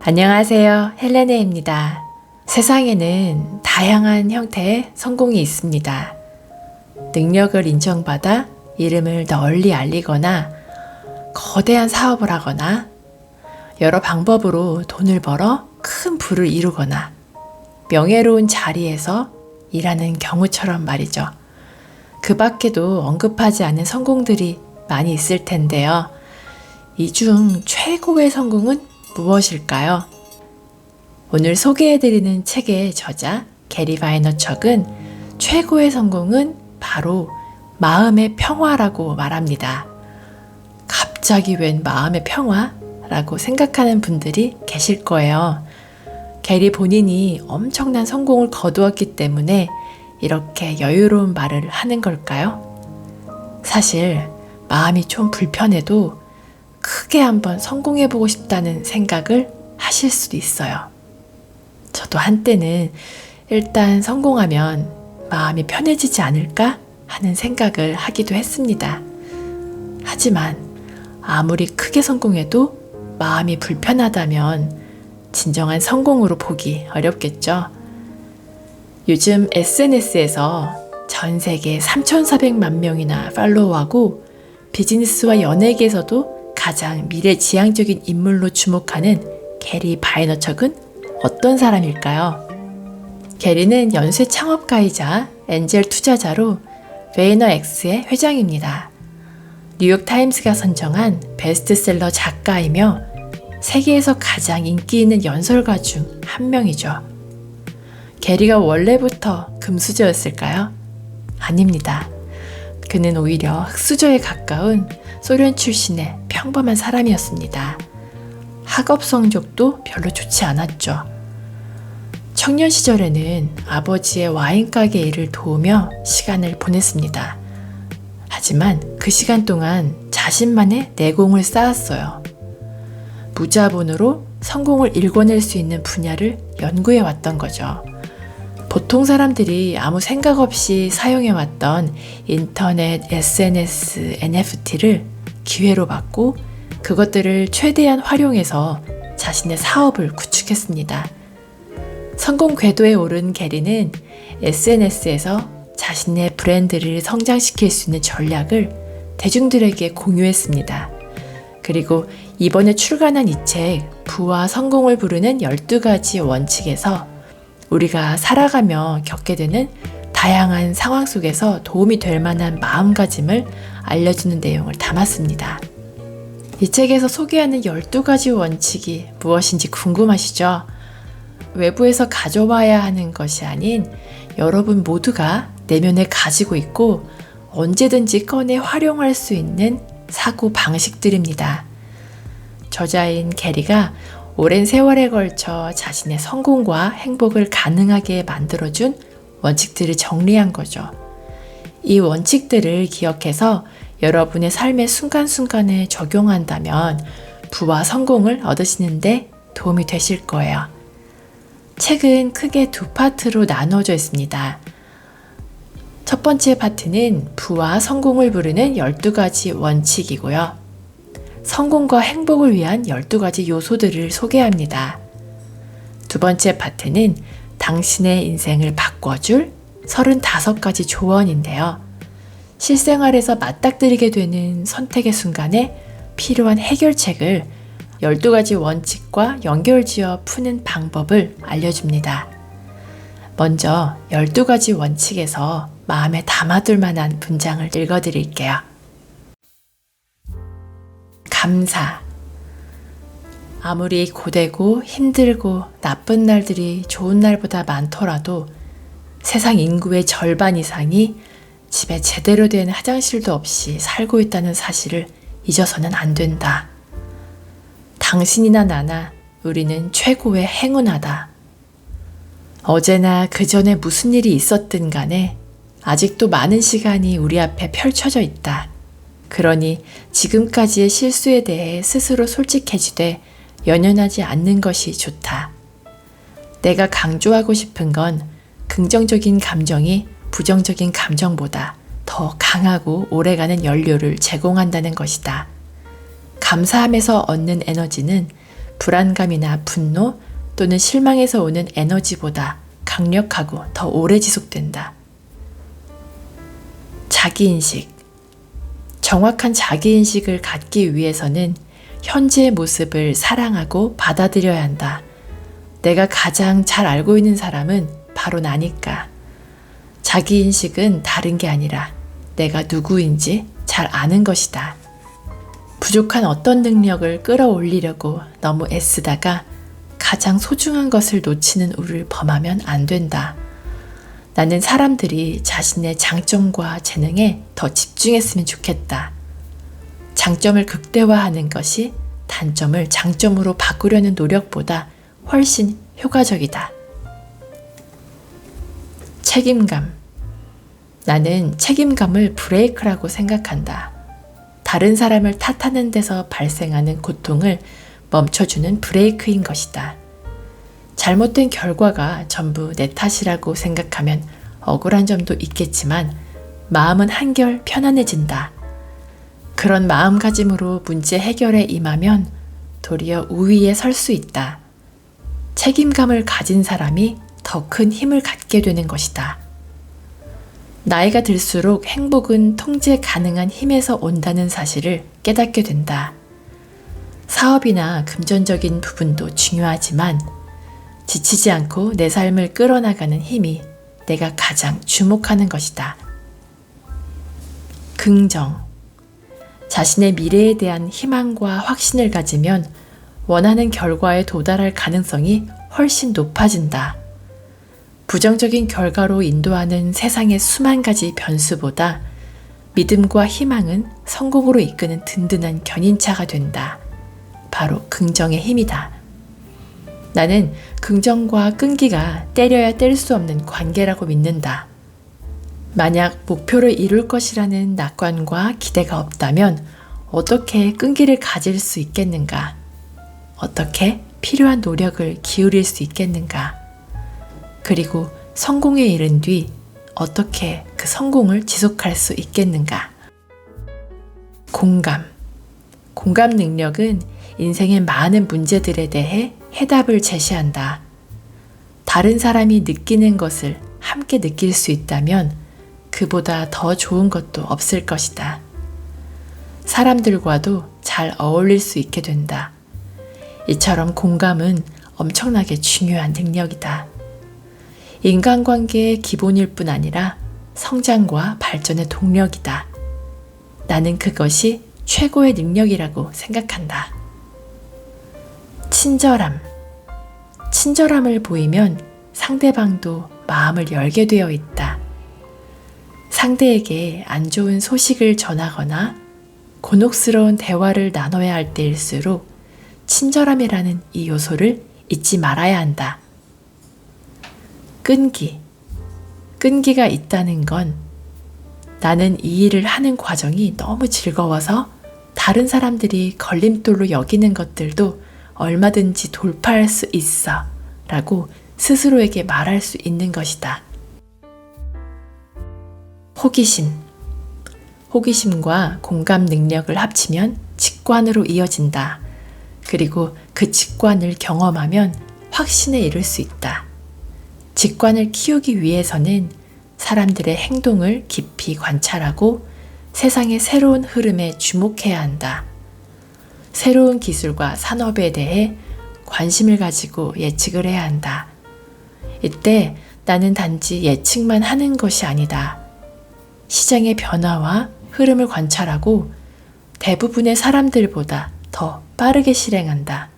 안녕하세요. 헬레네입니다. 세상에는 다양한 형태의 성공이 있습니다. 능력을 인정받아 이름을 널리 알리거나 거대한 사업을 하거나 여러 방법으로 돈을 벌어 큰 부를 이루거나 명예로운 자리에서 일하는 경우처럼 말이죠. 그 밖에도 언급하지 않은 성공들이 많이 있을 텐데요. 이 중 최고의 성공은 무엇일까요? 오늘 소개해드리는 책의 저자 게리 바이너척은 최고의 성공은 바로 마음의 평화라고 말합니다. 갑자기 웬 마음의 평화라고 생각하는 분들이 계실 거예요. 게리 본인이 엄청난 성공을 거두었기 때문에 이렇게 여유로운 말을 하는 걸까요? 사실 마음이 좀 불편해도 크게 한번 성공해보고 싶다는 생각을 하실 수도 있어요. 저도 한때는 일단 성공하면 마음이 편해지지 않을까 하는 생각을 하기도 했습니다. 하지만 아무리 크게 성공해도 마음이 불편하다면 진정한 성공으로 보기 어렵겠죠. 요즘 SNS에서 전 세계 3,400만 명이나 팔로우하고 비즈니스와 연예계에서도 가장 미래지향적인 인물로 주목하는 게리 바이너척은 어떤 사람일까요? 게리는 연쇄 창업가이자 엔젤 투자자로 베이너엑스의 회장입니다. 뉴욕타임스가 선정한 베스트셀러 작가이며 세계에서 가장 인기 있는 연설가 중 한 명이죠. 게리가 원래부터 금수저였을까요? 아닙니다. 그는 오히려 흑수저에 가까운 소련 출신의 평범한 사람이었습니다. 학업 성적도 별로 좋지 않았죠. 청년 시절에는 아버지의 와인 가게 일을 도우며 시간을 보냈습니다. 하지만 그 시간 동안 자신만의 내공을 쌓았어요. 무자본으로 성공을 일궈낼 수 있는 분야를 연구해 왔던 거죠. 보통 사람들이 아무 생각 없이 사용해왔던 인터넷, SNS, NFT를 기회로 받고 그것들을 최대한 활용해서 자신의 사업을 구축했습니다. 성공 궤도에 오른 게리는 SNS에서 자신의 브랜드를 성장시킬 수 있는 전략을 대중들에게 공유했습니다. 그리고 이번에 출간한 이 책, 부와 성공을 부르는 12가지 원칙에서 우리가 살아가며 겪게 되는 다양한 상황 속에서 도움이 될 만한 마음가짐을 알려주는 내용을 담았습니다. 이 책에서 소개하는 12가지 원칙이 무엇인지 궁금하시죠? 외부에서 가져와야 하는 것이 아닌 여러분 모두가 내면에 가지고 있고 언제든지 꺼내 활용할 수 있는 사고 방식들입니다. 저자인 게리가 오랜 세월에 걸쳐 자신의 성공과 행복을 가능하게 만들어준 원칙들을 정리한 거죠. 이 원칙들을 기억해서 여러분의 삶의 순간순간에 적용한다면 부와 성공을 얻으시는데 도움이 되실 거예요. 책은 크게 두 파트로 나눠져 있습니다. 첫 번째 파트는 부와 성공을 부르는 12가지 원칙이고요. 성공과 행복을 위한 12가지 요소들을 소개합니다. 두 번째 파트는 당신의 인생을 바꿔줄 35가지 조언인데요. 실생활에서 맞닥뜨리게 되는 선택의 순간에 필요한 해결책을 12가지 원칙과 연결지어 푸는 방법을 알려줍니다. 먼저 12가지 원칙에서 마음에 담아둘 만한 문장을 읽어드릴게요. 감사. 아무리 고되고 힘들고 나쁜 날들이 좋은 날보다 많더라도 세상 인구의 절반 이상이 집에 제대로 된 화장실도 없이 살고 있다는 사실을 잊어서는 안 된다. 당신이나 나나 우리는 최고의 행운하다. 어제나 그 전에 무슨 일이 있었든 간에 아직도 많은 시간이 우리 앞에 펼쳐져 있다. 그러니 지금까지의 실수에 대해 스스로 솔직해지되 연연하지 않는 것이 좋다. 내가 강조하고 싶은 건 긍정적인 감정이 부정적인 감정보다 더 강하고 오래가는 연료를 제공한다는 것이다. 감사함에서 얻는 에너지는 불안감이나 분노 또는 실망에서 오는 에너지보다 강력하고 더 오래 지속된다. 자기인식. 정확한 자기인식을 갖기 위해서는 현재의 모습을 사랑하고 받아들여야 한다. 내가 가장 잘 알고 있는 사람은 바로 나니까. 자기인식은 다른 게 아니라 내가 누구인지 잘 아는 것이다. 부족한 어떤 능력을 끌어올리려고 너무 애쓰다가 가장 소중한 것을 놓치는 우를 범하면 안 된다. 나는 사람들이 자신의 장점과 재능에 더 집중했으면 좋겠다. 장점을 극대화하는 것이 단점을 장점으로 바꾸려는 노력보다 훨씬 효과적이다. 책임감. 나는 책임감을 브레이크라고 생각한다. 다른 사람을 탓하는 데서 발생하는 고통을 멈춰주는 브레이크인 것이다. 잘못된 결과가 전부 내 탓이라고 생각하면 억울한 점도 있겠지만 마음은 한결 편안해진다. 그런 마음가짐으로 문제 해결에 임하면 도리어 우위에 설 수 있다. 책임감을 가진 사람이 더 큰 힘을 갖게 되는 것이다. 나이가 들수록 행복은 통제 가능한 힘에서 온다는 사실을 깨닫게 된다. 사업이나 금전적인 부분도 중요하지만 지치지 않고 내 삶을 끌어나가는 힘이 내가 가장 주목하는 것이다. 긍정. 자신의 미래에 대한 희망과 확신을 가지면 원하는 결과에 도달할 가능성이 훨씬 높아진다. 부정적인 결과로 인도하는 세상의 수만 가지 변수보다 믿음과 희망은 성공으로 이끄는 든든한 견인차가 된다. 바로 긍정의 힘이다. 나는 긍정과 끈기가 때려야 뗄 수 없는 관계라고 믿는다. 만약 목표를 이룰 것이라는 낙관과 기대가 없다면 어떻게 끈기를 가질 수 있겠는가? 어떻게 필요한 노력을 기울일 수 있겠는가? 그리고 성공에 이른 뒤 어떻게 그 성공을 지속할 수 있겠는가? 공감. 공감 능력은 인생의 많은 문제들에 대해 해답을 제시한다. 다른 사람이 느끼는 것을 함께 느낄 수 있다면 그보다 더 좋은 것도 없을 것이다. 사람들과도 잘 어울릴 수 있게 된다. 이처럼 공감은 엄청나게 중요한 능력이다. 인간관계의 기본일 뿐 아니라 성장과 발전의 동력이다. 나는 그것이 최고의 능력이라고 생각한다. 친절함. 친절함을 보이면 상대방도 마음을 열게 되어 있다. 상대에게 안 좋은 소식을 전하거나 곤혹스러운 대화를 나눠야 할 때일수록 친절함이라는 이 요소를 잊지 말아야 한다. 끈기. 끈기가 있다는 건 나는 이 일을 하는 과정이 너무 즐거워서 다른 사람들이 걸림돌로 여기는 것들도 얼마든지 돌파할 수 있어 라고 스스로에게 말할 수 있는 것이다. 호기심. 호기심과 공감 능력을 합치면 직관으로 이어진다. 그리고 그 직관을 경험하면 확신에 이를 수 있다. 직관을 키우기 위해서는 사람들의 행동을 깊이 관찰하고 세상의 새로운 흐름에 주목해야 한다. 새로운 기술과 산업에 대해 관심을 가지고 예측을 해야 한다. 이때 나는 단지 예측만 하는 것이 아니다. 시장의 변화와 흐름을 관찰하고 대부분의 사람들보다 더 빠르게 실행한다.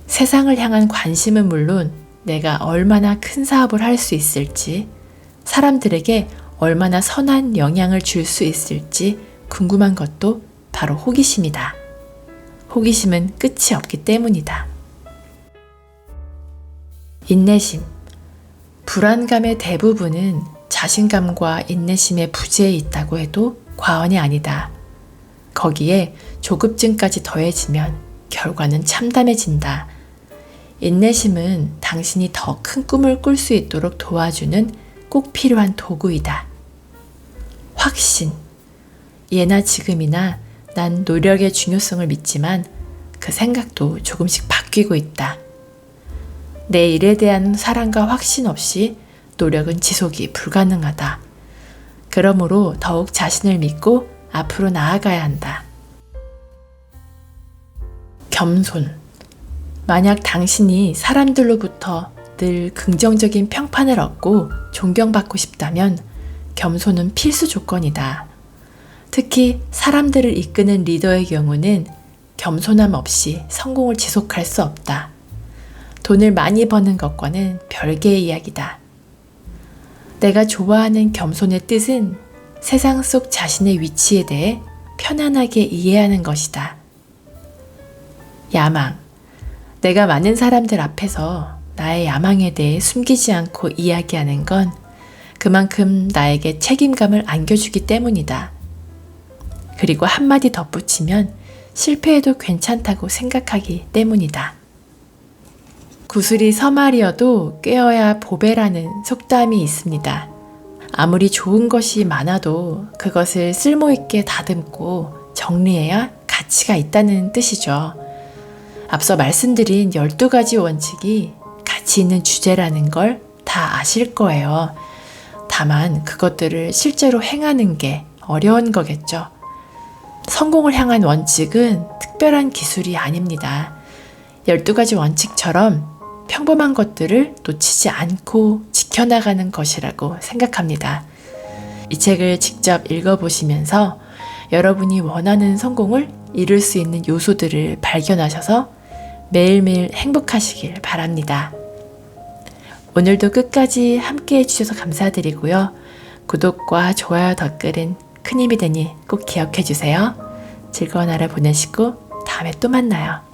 세상을 향한 관심은 물론 내가 얼마나 큰 사업을 할 수 있을지, 사람들에게 얼마나 선한 영향을 줄 수 있을지 궁금한 것도 바로 호기심이다. 호기심은 끝이 없기 때문이다. 인내심. 불안감의 대부분은 자신감과 인내심의 부재에 있다고 해도 과언이 아니다. 거기에 조급증까지 더해지면 결과는 참담해진다. 인내심은 당신이 더 큰 꿈을 꿀 수 있도록 도와주는 꼭 필요한 도구이다. 확신. 예나 지금이나 난 노력의 중요성을 믿지만 그 생각도 조금씩 바뀌고 있다. 내 일에 대한 사랑과 확신 없이 노력은 지속이 불가능하다. 그러므로 더욱 자신을 믿고 앞으로 나아가야 한다. 겸손. 만약 당신이 사람들로부터 늘 긍정적인 평판을 얻고 존경받고 싶다면 겸손은 필수 조건이다. 특히 사람들을 이끄는 리더의 경우는 겸손함 없이 성공을 지속할 수 없다. 돈을 많이 버는 것과는 별개의 이야기다. 내가 좋아하는 겸손의 뜻은 세상 속 자신의 위치에 대해 편안하게 이해하는 것이다. 야망. 내가 많은 사람들 앞에서 나의 야망에 대해 숨기지 않고 이야기하는 건 그만큼 나에게 책임감을 안겨주기 때문이다. 그리고 한마디 덧붙이면 실패해도 괜찮다고 생각하기 때문이다. 구슬이 서말이어도 꿰어야 보배라는 속담이 있습니다. 아무리 좋은 것이 많아도 그것을 쓸모있게 다듬고 정리해야 가치가 있다는 뜻이죠. 앞서 말씀드린 12가지 원칙이 가치 있는 주제라는 걸 다 아실 거예요. 다만 그것들을 실제로 행하는 게 어려운 거겠죠. 성공을 향한 원칙은 특별한 기술이 아닙니다. 12가지 원칙처럼 평범한 것들을 놓치지 않고 지켜나가는 것이라고 생각합니다. 이 책을 직접 읽어보시면서 여러분이 원하는 성공을 이룰 수 있는 요소들을 발견하셔서 매일매일 행복하시길 바랍니다. 오늘도 끝까지 함께 해주셔서 감사드리고요. 구독과 좋아요, 댓글은 큰 힘이 되니 꼭 기억해주세요. 즐거운 하루 보내시고 다음에 또 만나요.